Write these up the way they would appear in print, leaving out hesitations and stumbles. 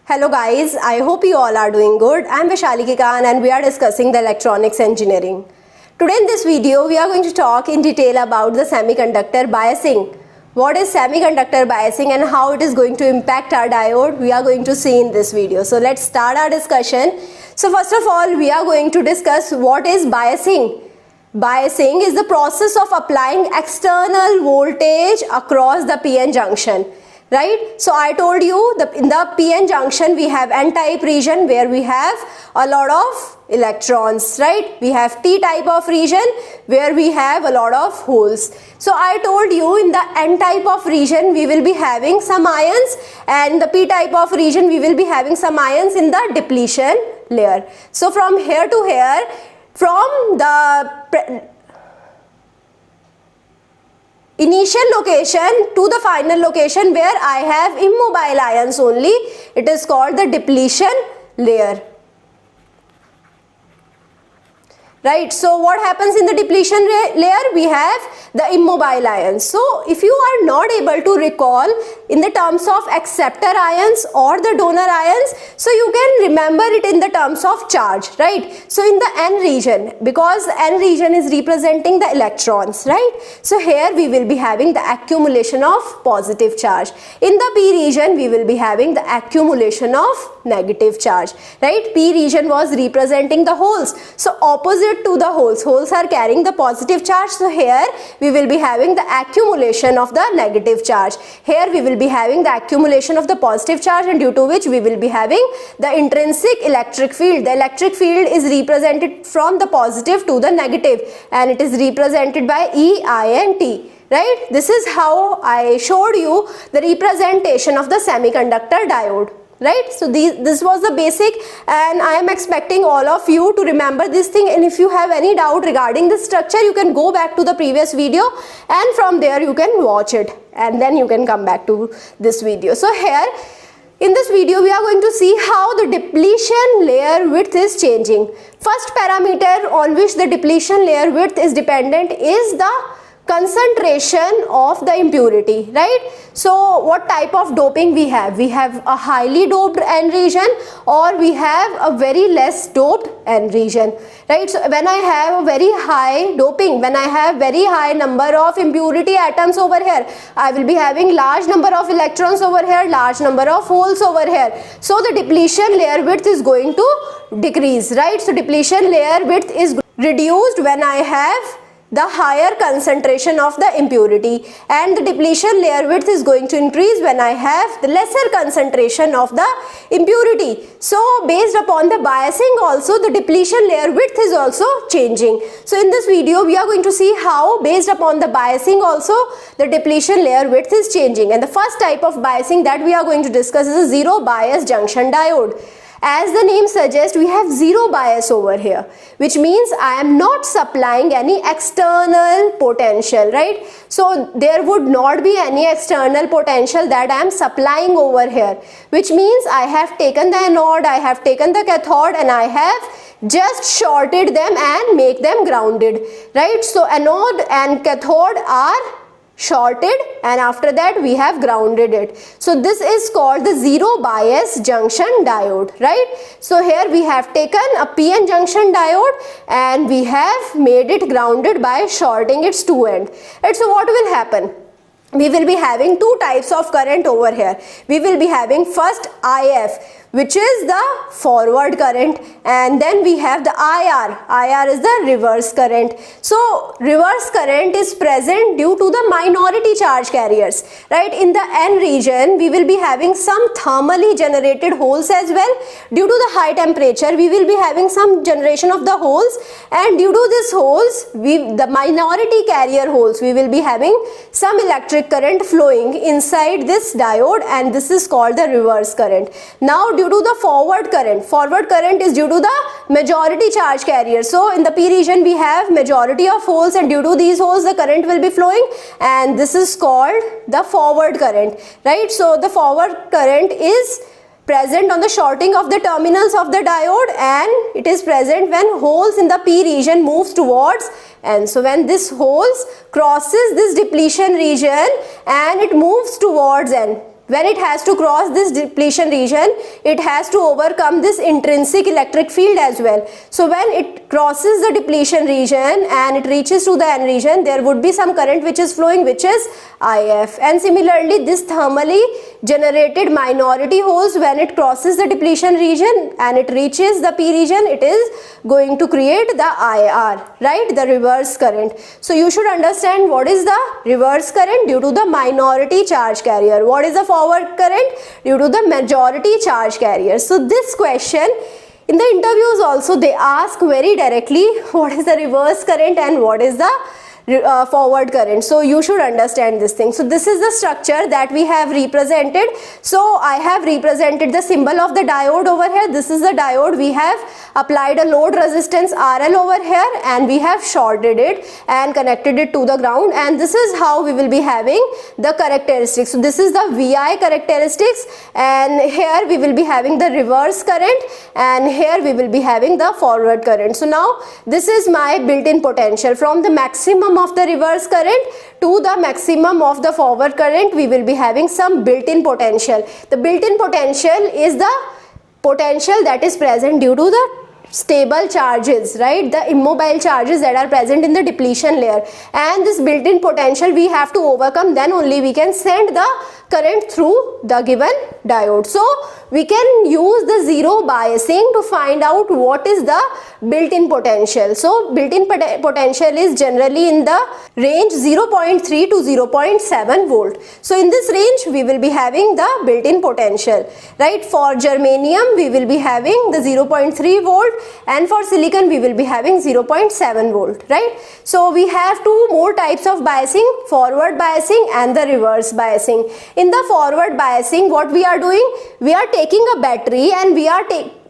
Hello guys, I hope you all are doing good. I am Vaishali Khan and we are discussing the electronics engineering. Today in this video, we are going to talk in detail about the semiconductor biasing. What is semiconductor biasing and how it is going to impact our diode, we are going to see in this video. So let's start our discussion. So first of all, we are going to discuss what is biasing. Biasing is the process of applying external voltage across the PN junction. Right, so I told you in the PN junction we have N-type region where we have a lot of electrons, right? We have P-type of region where we have a lot of holes. So I told you in the N-type of region we will be having some ions, and the P-type of region we will be having some ions in the depletion layer. So from here to here, from the initial location to the final location where I have immobile ions only, it is called the depletion layer. Right, so what happens in the depletion layer? We have the immobile ions. So if you are not able to recall in the terms of acceptor ions or the donor ions, so you can remember it in the terms of charge, right? So in the N region, because N region is representing the electrons, right? So here we will be having the accumulation of positive charge. In the P region, we will be having the accumulation of negative charge, right? P region was representing the holes. So opposite to the holes are carrying the positive charge. So here we will be having the accumulation of the negative charge. Here we will be having the accumulation of the positive charge, and due to which we will be having the intrinsic electric field. The electric field is represented from the positive to the negative, and it is represented by E, I and T. Right? This is how I showed you the representation of the semiconductor diode. Right, so this was the basic, and I am expecting all of you to remember this thing, and if you have any doubt regarding the structure, you can go back to the previous video and from there you can watch it and then you can come back to this video. So here in this video we are going to see how the depletion layer width is changing. First parameter on which the depletion layer width is dependent is the concentration of the impurity, right? So what type of doping we have? We have a highly doped N region or we have a very less doped N region, right? So when I have a very high doping, when I have very high number of impurity atoms over here, I will be having large number of electrons over here, large number of holes over here. So the depletion layer width is going to decrease, right? So depletion layer width is reduced when I have the higher concentration of the impurity, and the depletion layer width is going to increase when I have the lesser concentration of the impurity. So based upon the biasing also, the depletion layer width is also changing. So in this video we are going to see how based upon the biasing also the depletion layer width is changing, and the first type of biasing that we are going to discuss is a zero bias junction diode. As the name suggests, we have zero bias over here, which means I am not supplying any external potential, right? So there would not be any external potential that I am supplying over here, which means I have taken the anode, I have taken the cathode, and I have just shorted them and make them grounded, right? So anode and cathode are shorted, and after that we have grounded it. So this is called the zero bias junction diode, right? So here we have taken a PN junction diode and we have made it grounded by shorting its two ends. And so what will happen? We will be having two types of current over here. We will be having first IF, which is the forward current, and then we have the IR. IR is the reverse current. So reverse current is present due to the minority charge carriers, right? In the N region we will be having some thermally generated holes as well. Due to the high temperature we will be having some generation of the holes, and due to these holes, the minority carrier holes, we will be having some electric current flowing inside this diode, and this is called the reverse current. Now due to the forward current is due to the majority charge carrier. So in the P region we have majority of holes, and due to these holes the current will be flowing, and this is called the forward current, right? So the forward current is present on the shorting of the terminals of the diode, and it is present when holes in the P region moves towards N. So when this holes crosses this depletion region and it moves towards N, when it has to cross this depletion region, it has to overcome this intrinsic electric field as well. So when it crosses the depletion region and it reaches to the N region, there would be some current which is flowing, which is IF. And similarly, this thermally generated minority holes, when it crosses the depletion region and it reaches the P region, it is going to create the IR, right, the reverse current. So you should understand what is the reverse current due to the minority charge carrier. What is the forward current? Due to the majority charge carrier. So this question in the interviews also they ask very directly what is the reverse current and what is the forward current. So you should understand this thing. So this is the structure that we have represented. So I have represented the symbol of the diode over here. This is the diode. We have applied a load resistance RL over here and we have shorted it and connected it to the ground, and this is how we will be having the characteristics. So this is the VI characteristics, and here we will be having the reverse current and here we will be having the forward current. So now this is my built-in potential. From the maximum of the reverse current to the maximum of the forward current, we will be having some built-in potential. The built-in potential is the potential that is present due to the stable charges, right, the immobile charges that are present in the depletion layer, and this built-in potential we have to overcome, then only we can send the current through the given diode. So we can use the zero biasing to find out what is the built-in potential. So built-in potential is generally in the range 0.3 to 0.7 volt. So in this range we will be having the built-in potential, right. For germanium we will be having the 0.3 volt and for silicon we will be having 0.7 volt, right. So we have two more types of biasing, forward biasing and the reverse biasing. In the forward biasing, what we are doing, we are taking a battery and we are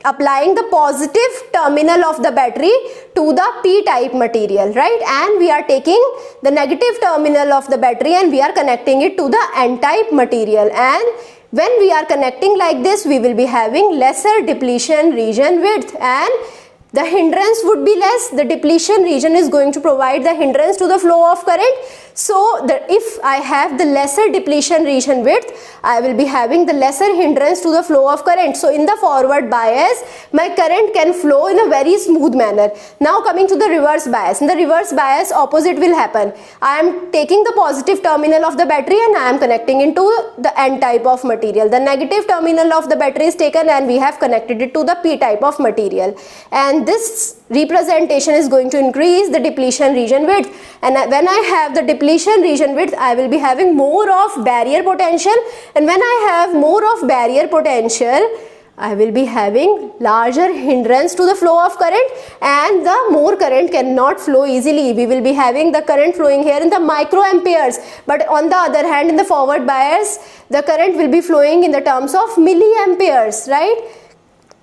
applying the positive terminal of the battery to the p-type material, right, and we are taking the negative terminal of the battery and we are connecting it to the n-type material, and when we are connecting like this we will be having lesser depletion region width and the hindrance would be less. The depletion region is going to provide the hindrance to the flow of current. So if I have the lesser depletion region width, I will be having the lesser hindrance to the flow of current. So in the forward bias, my current can flow in a very smooth manner. Now coming to the reverse bias. In the reverse bias, opposite will happen. I am taking the positive terminal of the battery and I am connecting into the n-type of material. The negative terminal of the battery is taken and we have connected it to the p-type of material. And this representation is going to increase the depletion region width, and when I have the depletion region width I will be having more of barrier potential, and when I have more of barrier potential I will be having larger hindrance to the flow of current and the more current cannot flow easily. We will be having the current flowing here in the microamperes, but on the other hand in the forward bias the current will be flowing in the terms of milliamperes, right.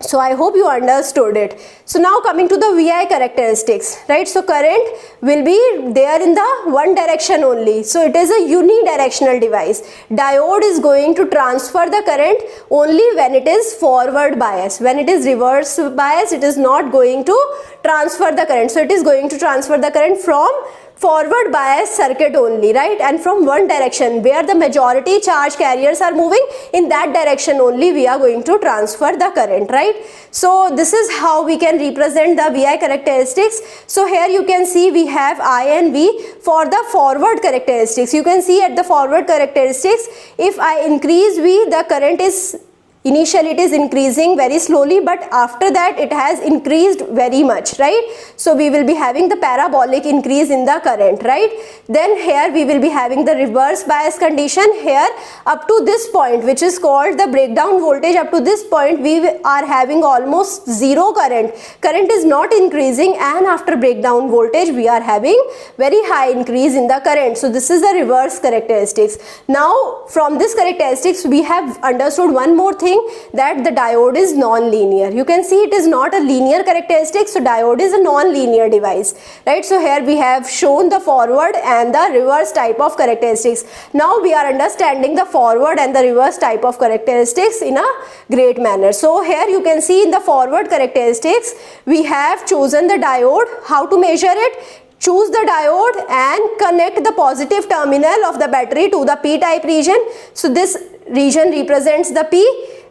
So I hope you understood it. So now coming to the VI characteristics, right. So current will be there in the one direction only. So it is a unidirectional device. Diode is going to transfer the current only when it is forward bias. When it is reverse bias, it is not going to transfer the current. So it is going to transfer the current from forward bias circuit only, right, and from one direction where the majority charge carriers are moving, in that direction only we are going to transfer the current, right. So this is how we can represent the VI characteristics. So here you can see we have I and V for the forward characteristics. You can see at the forward characteristics, if I increase V, the current is initially it is increasing very slowly, but after that it has increased very much, right. So we will be having the parabolic increase in the current, right. Then here we will be having the reverse bias condition. Here up to this point, which is called the breakdown voltage, up to this point we are having almost zero current. Current is not increasing, and after breakdown voltage we are having very high increase in the current. So this is the reverse characteristics. Now from this characteristics we have understood one more thing, that the diode is non-linear. You can see it is not a linear characteristic, so diode is a non-linear device, right. So here we have shown the forward and the reverse type of characteristics. Now we are understanding the forward and the reverse type of characteristics in a great manner. So here you can see in the forward characteristics we have chosen the diode. How to measure it? Choose the diode and connect the positive terminal of the battery to the p-type region. So this region represents the P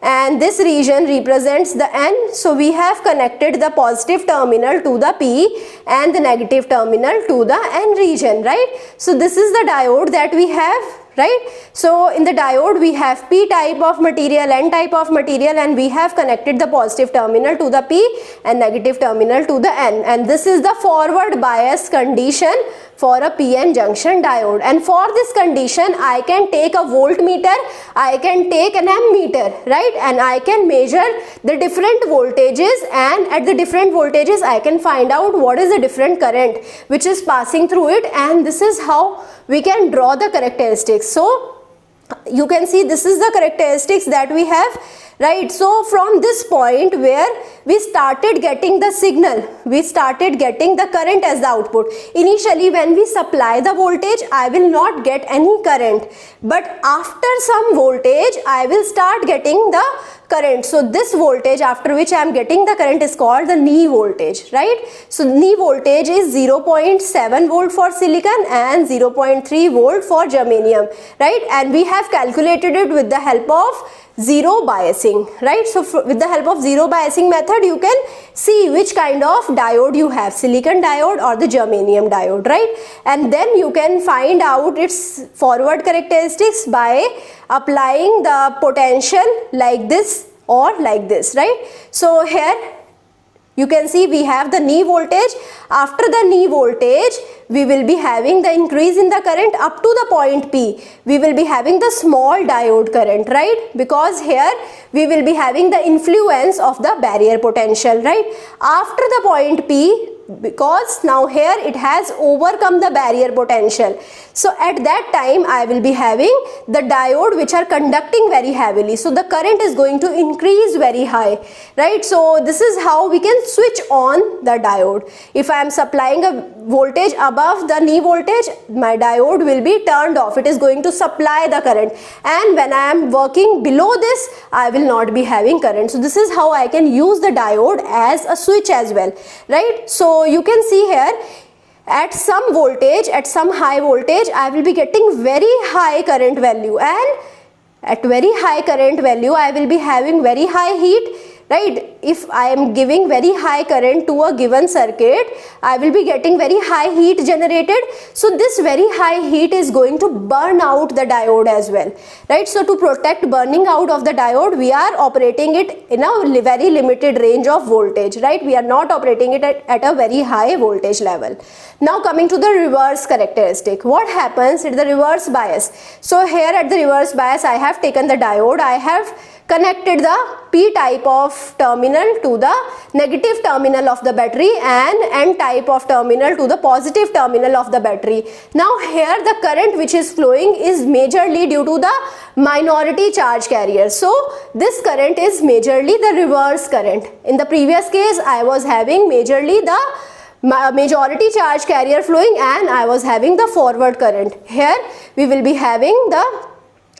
and this region represents the N. So we have connected the positive terminal to the P and the negative terminal to the N region, right? So this is the diode that we have, right? So in the diode we have P type of material, N type of material, and we have connected the positive terminal to the P and negative terminal to the N, and this is the forward bias condition for a PN junction diode. And for this condition I can take a voltmeter, I can take an ammeter, right, and I can measure the different voltages, and at the different voltages I can find out what is the different current which is passing through it, and this is how we can draw the characteristics. So you can see this is the characteristics that we have, right? So from this point where we started getting the signal, we started getting the current as the output. Initially when we supply the voltage, I will not get any current, but after some voltage I will start getting the current. So this voltage after which I am getting the current is called the knee voltage, right? So knee voltage is 0.7 volt for silicon and 0.3 volt for germanium, right? And we have calculated it with the help of zero biasing, right? So with the help of zero biasing method you can see which kind of diode you have, silicon diode or the germanium diode, right? And then you can find out its forward characteristics by applying the potential like this or like this, right? So here you can see we have the knee voltage. After the knee voltage we will be having the increase in the current up to the point P. We will be having the small diode current, right? Because here we will be having the influence of the barrier potential, right? After the point P, because now here it has overcome the barrier potential. So at that time I will be having the diode which are conducting very heavily. So the current is going to increase very high, right? So this is how we can switch on the diode. If I am supplying a voltage above the knee voltage, my diode will be turned off. It is going to supply the current, and when I am working below this, I will not be having current. So this is how I can use the diode as a switch as well, right? So you can see here at some voltage, at some high voltage, I will be getting very high current value, and at very high current value I will be having very high heat, right? If I am giving very high current to a given circuit, I will be getting very high heat generated. So this very high heat is going to burn out the diode as well, right? So to protect burning out of the diode, we are operating it in a very limited range of voltage, right? We are not operating it at a very high voltage level. Now coming to the reverse characteristic, what happens at the reverse bias? So here at the reverse bias I have taken the diode, I have connected the P type of terminal to the negative terminal of the battery and N type of terminal to the positive terminal of the battery. Now here the current which is flowing is majorly due to the minority charge carrier. So this current is majorly the reverse current. In the previous case I was having majorly the majority charge carrier flowing and I was having the forward current. Here we will be having the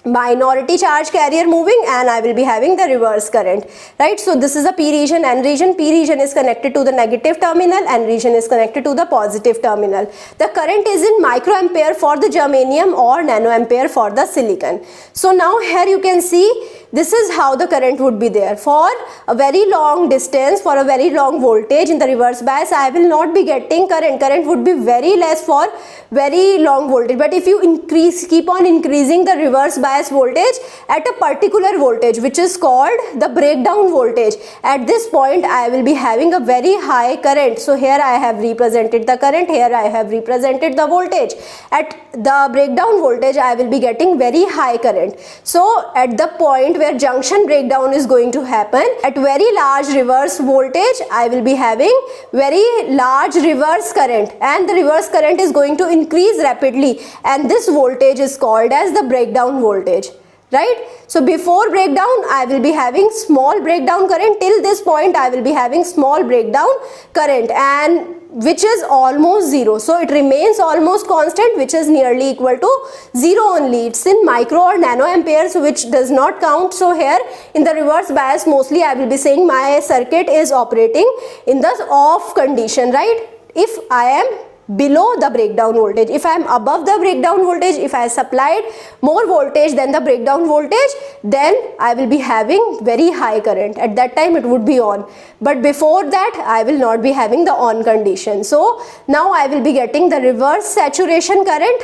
minority charge carrier moving and I will be having the reverse current, right? So this is a P region, N region. P region is connected to the negative terminal, N region is connected to the positive terminal. The current is in microampere for the germanium or nanoampere for the silicon. So now here you can see this is how the current would be there. For a very long distance, for a very long voltage in the reverse bias, I will not be getting current. Current would be very less for very long voltage. But if you keep on increasing the reverse bias voltage at a particular voltage which is called the breakdown voltage, at this point I will be having a very high current. So here I have represented the current, here I have represented the voltage. At the breakdown voltage I will be getting very high current. So at the point where junction breakdown is going to happen, at very large reverse voltage I will be having very large reverse current, and the reverse current is going to increase rapidly, and this voltage is called as the breakdown voltage, right? So before breakdown I will be having small breakdown current. Till this point I will be having small breakdown current, and which is almost zero. So it remains almost constant, which is nearly equal to zero only. It's in micro or nano amperes, which does not count. So here in the reverse bias mostly I will be saying my circuit is operating in the off condition, right? If I am below the breakdown voltage. If I am above the breakdown voltage, if I supplied more voltage than the breakdown voltage, then I will be having very high current. At that time it would be on, but before that I will not be having the on condition. So now I will be getting the reverse saturation current,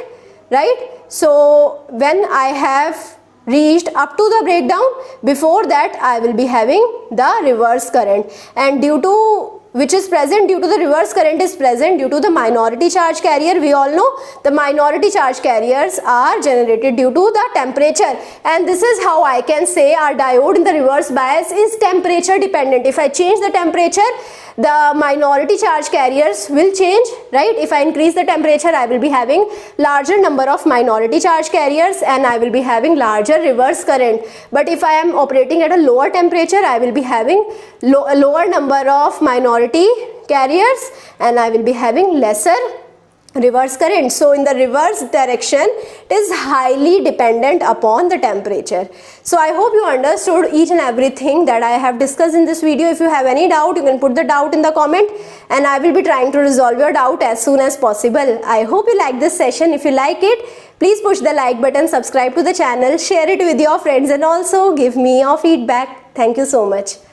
right? So when I have reached up to the breakdown, before that I will be having the reverse current, and due to which is present, due to the reverse current is present due to the minority charge carrier. We all know the minority charge carriers are generated due to the temperature, and this is how I can say our diode in the reverse bias is temperature dependent. If I change the temperature, the minority charge carriers will change, right? If I increase the temperature, I will be having larger number of minority charge carriers and I will be having larger reverse current. But if I am operating at a lower temperature, I will be having a lower number of minority carriers and I will be having lesser reverse current. So in the reverse direction, it is highly dependent upon the temperature. So I hope you understood each and everything that I have discussed in this video. If you have any doubt, you can put the doubt in the comment and I will be trying to resolve your doubt as soon as possible. I hope you like this session. If you like it, please push the like button, subscribe to the channel, share it with your friends and also give me your feedback. Thank you so much.